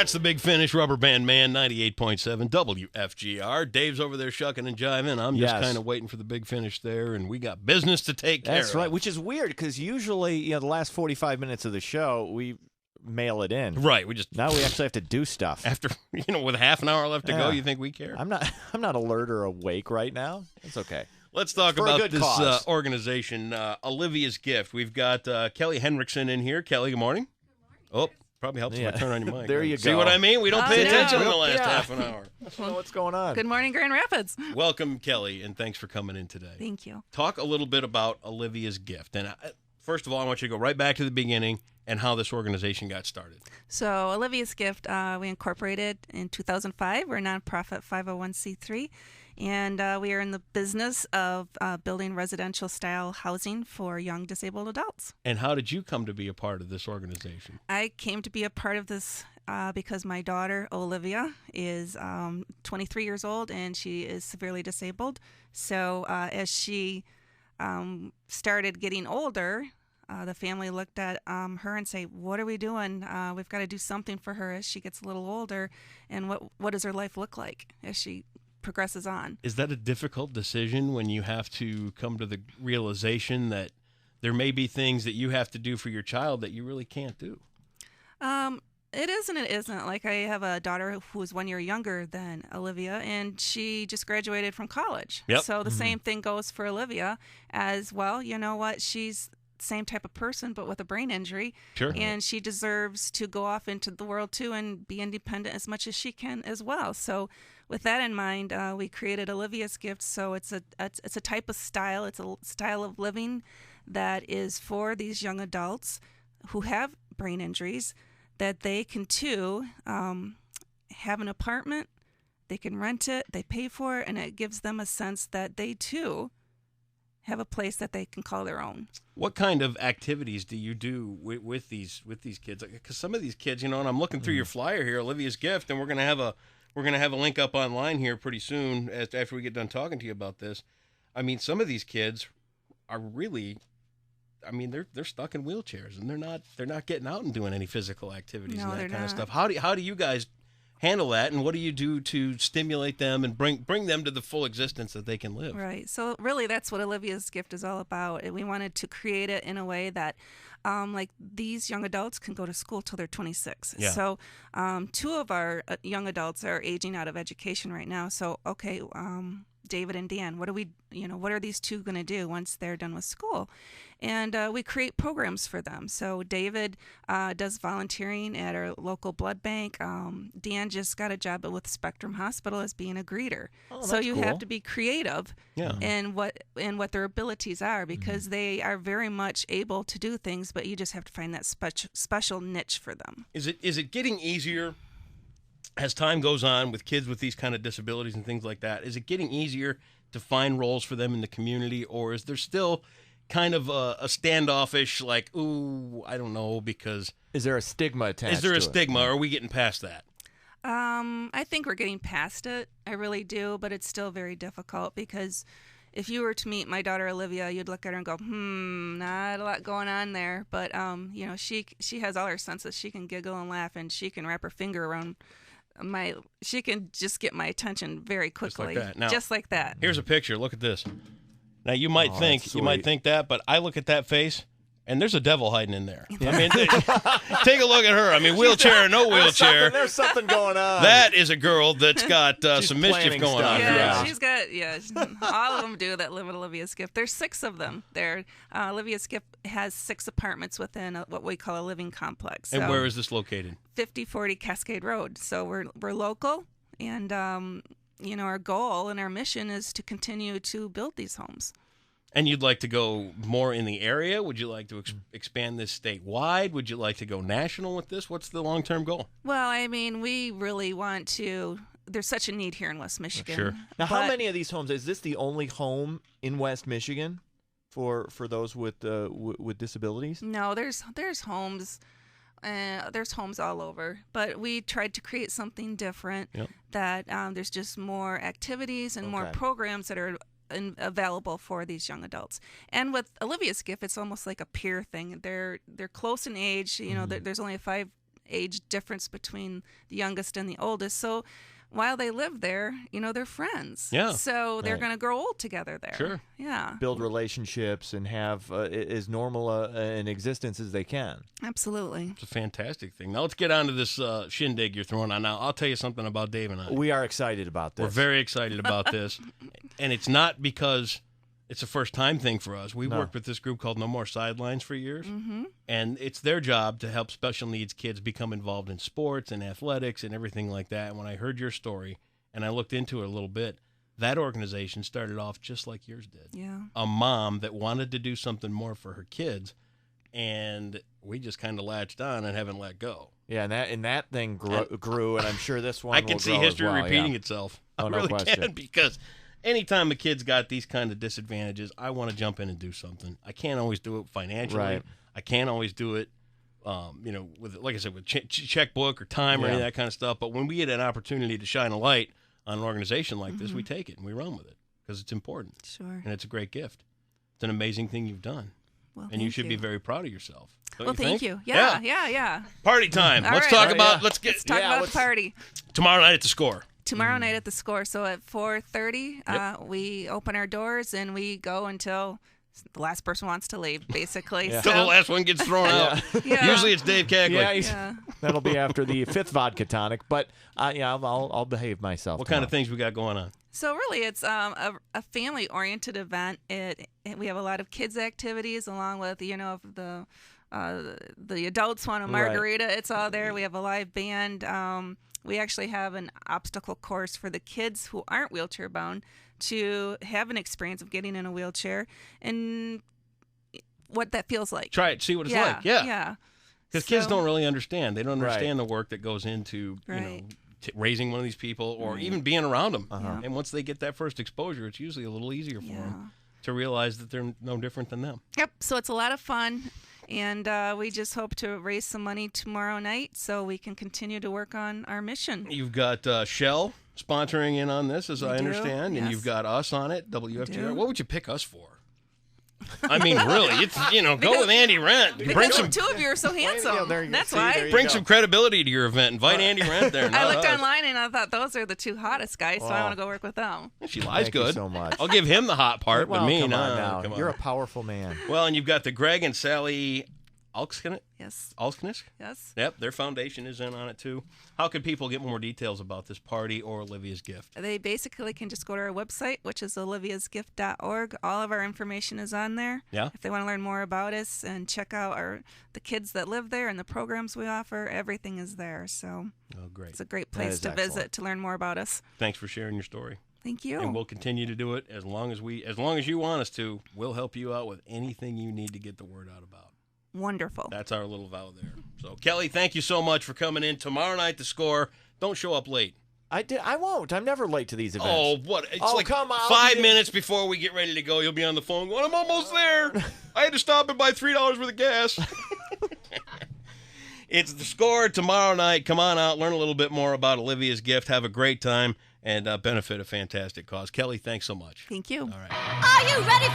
That's the Big Finish, Rubber Band Man, 98.7 WFGR. Dave's over there shucking and jiving. I'm just kind of waiting for the Big Finish there, and we got business to take care of. That's right, which is weird because usually, the last 45 minutes of the show, we mail it in. Right. Now we actually have to do stuff. After, with half an hour left to go, you think we care? I'm not alert or awake right now. It's okay. Let's talk about this organization, Olivia's Gift. We've got Kelly Henriksen in here. Kelly, good morning. Oh, probably helps if I turn on your mic. There you go. See what I mean? We don't pay attention in the last half an hour. I don't know what's going on. Good morning, Grand Rapids. Welcome, Kelly, and thanks for coming in today. Thank you. Talk a little bit about Olivia's Gift. And first of all, I want you to go right back to the beginning and how this organization got started. So Olivia's Gift, we incorporated in 2005. We're a nonprofit 501c3. And we are in the business of building residential-style housing for young disabled adults. And how did you come to be a part of this organization? I came to be a part of this because my daughter, Olivia, is 23 years old, and she is severely disabled. So as she started getting older, the family looked at her and say, what are we doing? We've got to do something for her as she gets a little older. And what does her life look like as she progresses on? Is that a difficult decision when you have to come to the realization that there may be things that you have to do for your child that you really can't do? It is and it isn't. Like, I have a daughter who's 1 year younger than Olivia, and she just graduated from college. Yep. So the same thing goes for Olivia as well. You know what? She's same type of person, but with a brain injury. Sure. And she deserves to go off into the world too and be independent as much as she can as well. So with that in mind, we created Olivia's Gift. So it's a type of style. It's a style of living that is for these young adults who have brain injuries, that they can too have an apartment, they can rent it, they pay for it, and it gives them a sense that they too have a place that they can call their own. What kind of activities do you do with these kids? Because some of these kids, and I'm looking through your flyer here, Olivia's Gift, and we're gonna have a link up online here pretty soon after we get done talking to you about this. I mean, some of these kids are really, they're stuck in wheelchairs, and they're not getting out and doing any physical activities and that kind of stuff. How do you guys handle that, and what do you do to stimulate them and bring them to the full existence that they can live? Right. So really, that's what Olivia's Gift is all about. And we wanted to create it in a way that, like, these young adults can go to school till they're 26. Yeah. So two of our young adults are aging out of education right now. So, okay, David and Dan, what are these two going to do once they're done with school? And we create programs for them. So David does volunteering at our local blood bank. Dan just got a job with Spectrum Hospital as being a greeter. So you have to be creative in what their abilities are, because they are very much able to do things, but you just have to find that special niche for them. Is it getting easier as time goes on with kids with these kind of disabilities and things like that? Is it getting easier to find roles for them in the community, or is there still kind of a standoffish, like, ooh, I don't know, because... Is there a stigma attached to it? Is there a stigma, or are we getting past that? I think we're getting past it. I really do, but it's still very difficult, because if you were to meet my daughter Olivia, you'd look at her and go, not a lot going on there. But, she has all her senses. She can giggle and laugh, and she can wrap her finger around she can just get my attention very quickly. Just like that. Now, just like that. Here's a picture. Look at this. Now, you might think that, but I look at that face, and there's a devil hiding in there. I mean, take a look at her. I mean, wheelchair or no wheelchair. There's something going on. That is a girl that's got some mischief going on. Yeah, she's got, all of them do that live at Olivia's Gift. There's 6 of them there. Olivia's Gift has 6 apartments within what we call a living complex. And where is this located? 5040 Cascade Road. So we're local, and our goal and our mission is to continue to build these homes. And you'd like to go more in the area? Would you like to expand this statewide? Would you like to go national with this? What's the long-term goal? Well, I mean, we really want to. There's such a need here in West Michigan. Sure. Now, how many of these homes? Is this the only home in West Michigan for those with disabilities? No, there's homes. There's homes all over, but we tried to create something different. Yep. That there's just more activities and more programs that are available for these young adults. And with Olivia's Gift, it's almost like a peer thing. They're close in age. There's only a 5 age difference between the youngest and the oldest. So while they live there, they're friends. Yeah. So they're Right. going to grow old together there. Sure. Yeah. Build relationships and have as normal an existence as they can. Absolutely. It's a fantastic thing. Now let's get on to this shindig you're throwing on. Now, I'll tell you something about Dave and I. We are excited about this. We're very excited about this. And it's not because it's a first-time thing for us. We No. worked with this group called No More Sidelines for years. Mm-hmm. And it's their job to help special needs kids become involved in sports and athletics and everything like that. And when I heard your story and I looked into it a little bit, that organization started off just like yours did. Yeah. A mom that wanted to do something more for her kids, and we just kind of latched on and haven't let go. Yeah, and that thing grew, and I'm sure this one I will can see grow as history well, repeating yeah. itself. Oh, I no really question. can, because anytime a kid's got these kind of disadvantages, I want to jump in and do something. I can't always do it financially. Right. I can't always do it, with, like I said, with checkbook or time or any of Yeah. that kind of stuff. But when we get an opportunity to shine a light on an organization like this, we take it and we run with it because it's important Sure. and it's a great gift. It's an amazing thing you've done, Well, and you thank should be very proud of yourself. Don't Well, you thank think? you. Yeah. Party time. All Let's right. talk Oh, about. yeah. Let's get Let's talk Yeah, about let's- the party. tomorrow night at the Score. Tomorrow night at the Score. So at 4:30, Yep. we open our doors and we go until the last person wants to leave, basically. Yeah. Till the last one gets thrown out. Yeah. Usually it's Dave Cagley. Yeah, that'll be after the 5th vodka tonic, but I'll behave myself. What kind of tomorrow. things we got going on? So really, it's a family-oriented event. We have a lot of kids activities, along with if the adults want a Right. margarita, it's all there. We have a live band. We actually have an obstacle course for the kids who aren't wheelchair bound to have an experience of getting in a wheelchair and what that feels like. Try it, see what it's like. Yeah. Yeah. Because kids So- don't really understand. They don't Right. understand the work that goes into Right. raising one of these people or even being around them. Uh-huh. And once they get that first exposure, it's usually a little easier for Yeah. them to realize that they're no different than them. Yep. So it's a lot of fun. And we just hope to raise some money tomorrow night so we can continue to work on our mission. You've got Shell sponsoring in on this, as I do, understand, and yes. you've got us on it, WFTR. do. What would you pick us for? I mean, really, it's go with Andy Rent. Bring Because some two of you are so handsome. Yeah, there you go. That's See, why. there you bring go. some credibility to your event. Invite Andy Rent there. I not looked us. online and I thought those are the two hottest guys, so I Wow. want to go work with them. She lies Thank you good. so much. I'll give him the hot part, Well, but me, come no. on now. Come on. You're a powerful man. Well, and you've got the Greg and Sally Alkskinisk? Yes. Yes. Yep, their foundation is in on it too. How can people get more details about this party or Olivia's gift? They basically can just go to our website, which is oliviasgift.org. All of our information is on there. Yeah. If they want to learn more about us and check out the kids that live there and the programs we offer, everything is there. So Oh, great. it's a great That place is to excellent. visit to learn more about us. Thanks for sharing your story. Thank you. And we'll continue to do it as long as you want us to. We'll help you out with anything you need to get the word out about. Wonderful. That's our little vow there. So, Kelly, thank you so much for coming in. Tomorrow night, the Score. Don't show up late. I won't. I'm never late to these events. Oh, what? It's Oh, like come on, 5 dude. minutes before we get ready to go. You'll be on the phone going, I'm almost there. I had to stop and buy $3 worth of gas. It's the Score tomorrow night. Come on out. Learn a little bit more about Olivia's gift. Have a great time and benefit a fantastic cause. Kelly, thanks so much. Thank you. All right. Are you ready